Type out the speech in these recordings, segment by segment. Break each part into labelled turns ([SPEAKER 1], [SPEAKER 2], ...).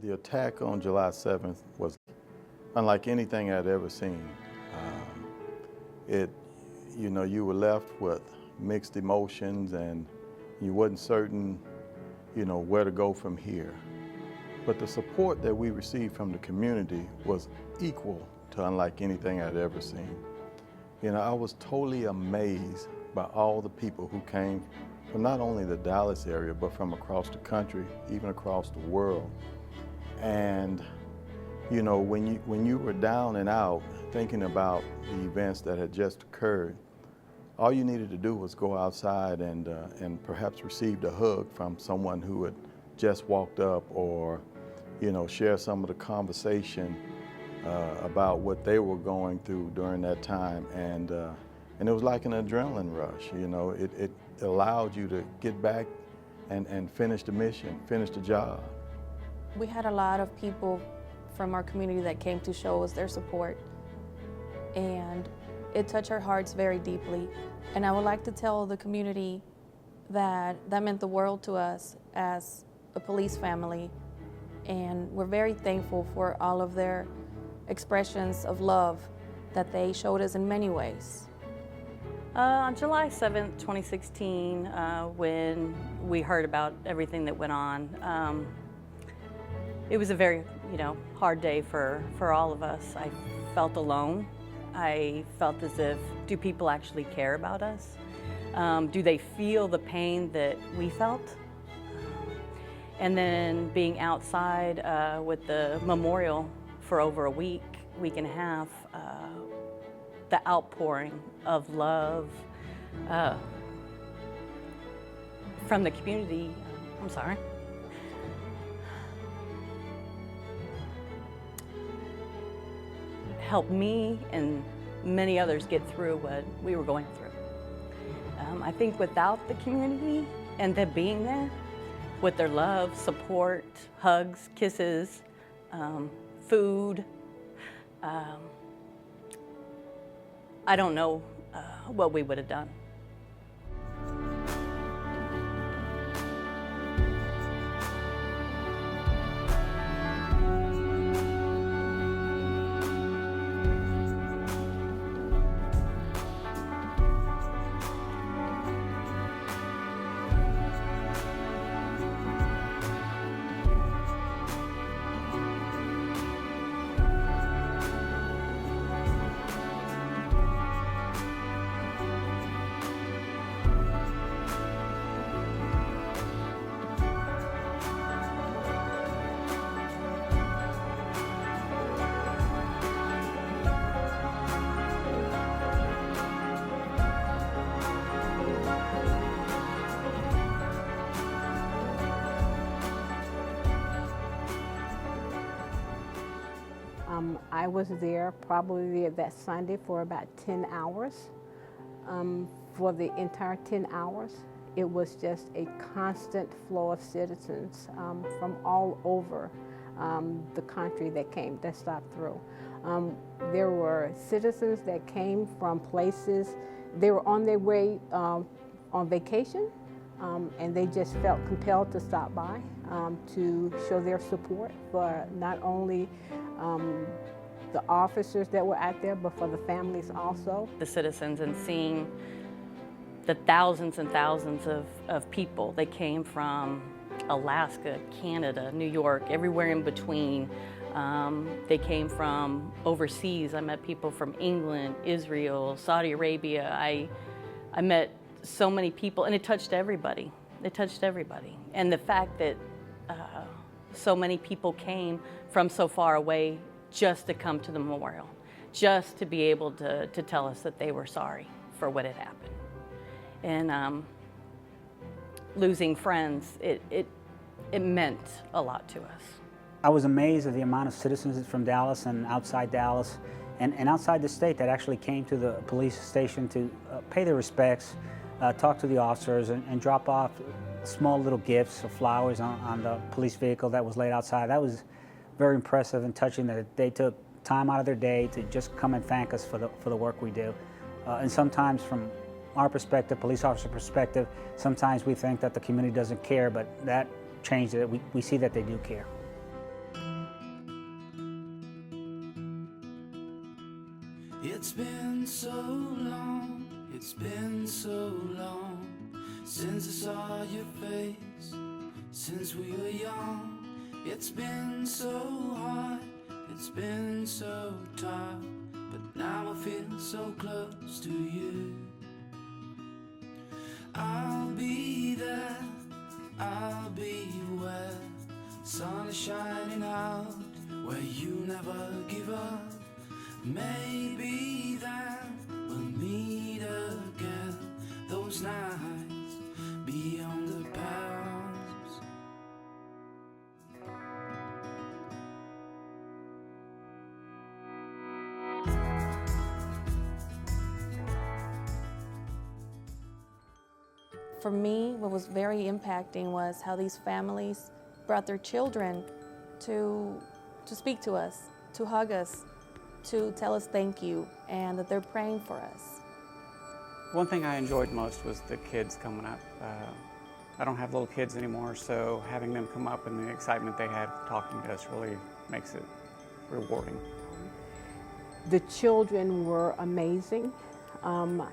[SPEAKER 1] The attack on July 7th was unlike anything I'd ever seen. You were left with mixed emotions and you wasn't certain, where to go from here. But the support that we received from the community was equal to unlike anything I'd ever seen. I was totally amazed by all the people who came from not only the Dallas area, but from across the country, even across the world. And when you were down and out thinking about the events that had just occurred, all you needed to do was go outside and perhaps received a hug from someone who had just walked up, or share some of the conversation about what they were going through during that time. And it was like an adrenaline rush. It allowed you to get back and finish the mission, finish the job.
[SPEAKER 2] We had a lot of people from our community that came to show us their support, and it touched our hearts very deeply. And I would like to tell the community that meant the world to us as a police family, and we're very thankful for all of their expressions of love that they showed us in many ways.
[SPEAKER 3] On July 7th, 2016, when we heard about everything that went on, it was a very, hard day for all of us. I felt alone. I felt as if, do people actually care about us? Do they feel the pain that we felt? And then being outside with the memorial for over a week and a half, the outpouring of love from the community, helped me and many others get through what we were going through. I think without the community and them being there, with their love, support, hugs, kisses, food, I don't know what we would have done.
[SPEAKER 4] I was there probably that Sunday for about 10 hours. For the entire 10 hours, it was just a constant flow of citizens from all over the country that stopped through. There were citizens that came from places, they were on their way on vacation, and they just felt compelled to stop by to show their support for not only the officers that were out there, but for the families also.
[SPEAKER 3] The citizens, and seeing the thousands and thousands of people. They came from Alaska, Canada, New York, everywhere in between. They came from overseas. I met people from England, Israel, Saudi Arabia. I met so many people, and it touched everybody. It touched everybody. And the fact that so many people came from so far away just to come to the memorial, just to be able to tell us that they were sorry for what had happened. And losing friends, it meant a lot to us.
[SPEAKER 5] I was amazed at the amount of citizens from Dallas and outside Dallas and outside the state that actually came to the police station to pay their respects, talk to the officers, and drop off small little gifts of flowers on the police vehicle that was laid outside. That was very impressive and touching, that they took time out of their day to just come and thank us for the work we do. And sometimes from our perspective, police officer perspective, sometimes we think that the community doesn't care, but that changed it. We see that they do care.
[SPEAKER 6] It's been so long, it's been so long since I saw your face, since we were young. It's been so hard, it's been so tough, but now I feel so close to you. I'll be there, I'll be where sun is shining out, where you never give up. Maybe then we'll meet again, those nights beyond the past.
[SPEAKER 2] For me, what was very impacting was how these families brought their children to speak to us, to hug us, to tell us thank you, and that they're praying for us.
[SPEAKER 7] One thing I enjoyed most was the kids coming up. I don't have little kids anymore, so having them come up and the excitement they had talking to us really makes it rewarding.
[SPEAKER 4] The children were amazing. You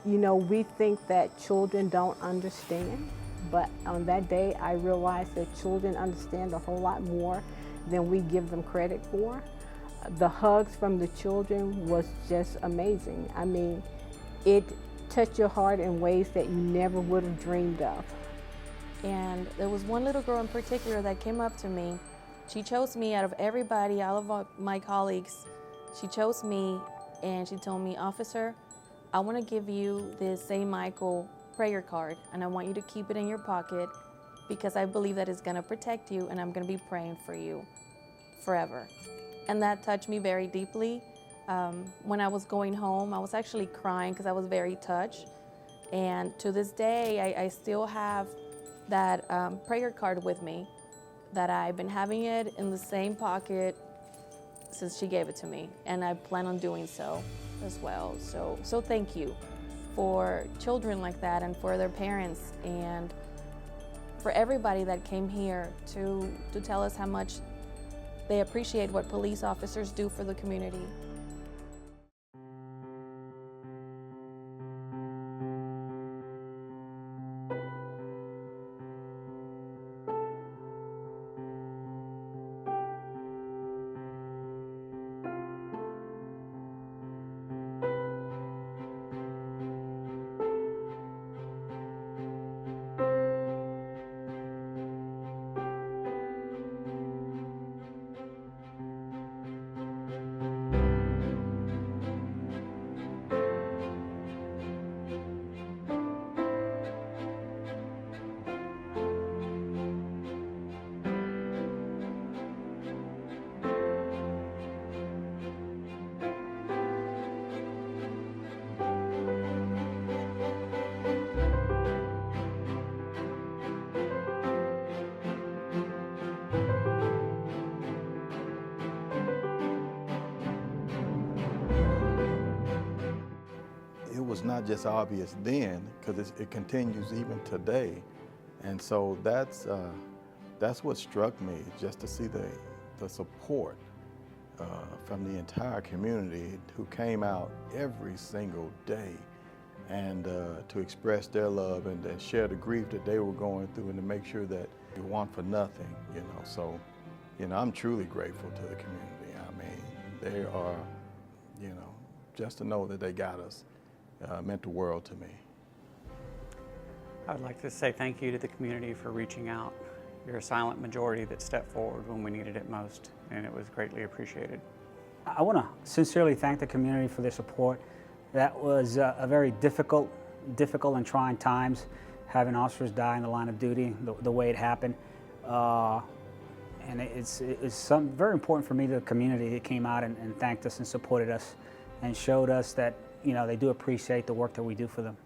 [SPEAKER 4] know, we think that children don't understand, but on that day I realized that children understand a whole lot more than we give them credit for. The hugs from the children was just amazing. I mean, it touched your heart in ways that you never would have dreamed of.
[SPEAKER 2] And there was one little girl in particular that came up to me. She chose me out of everybody, all of my colleagues. She chose me and she told me, "Officer, I want to give you this St. Michael prayer card and I want you to keep it in your pocket because I believe that it's going to protect you and I'm going to be praying for you forever." And that touched me very deeply. When I was going home, I was actually crying because I was very touched. And to this day, I still have that prayer card with me, that I've been having it in the same pocket since she gave it to me. And I plan on doing so as well. So thank you for children like that and for their parents and for everybody that came here to tell us how much they appreciate what police officers do for the community.
[SPEAKER 1] It was not just obvious then, because it continues even today. And so that's what struck me, just to see the support from the entire community who came out every single day and to express their love and to share the grief that they were going through and to make sure that you want for nothing, you know. So, you know, I'm truly grateful to the community. I mean, they are, you know, just to know that they got us meant the world to me.
[SPEAKER 7] I'd like to say thank you to the community for reaching out. You're a silent majority that stepped forward when we needed it most, and it was greatly appreciated.
[SPEAKER 5] I want to sincerely thank the community for their support. That was a very difficult and trying times, having officers die in the line of duty the way it happened. And it's very important for me, the community that came out and thanked us and supported us and showed us that, you know, they do appreciate the work that we do for them.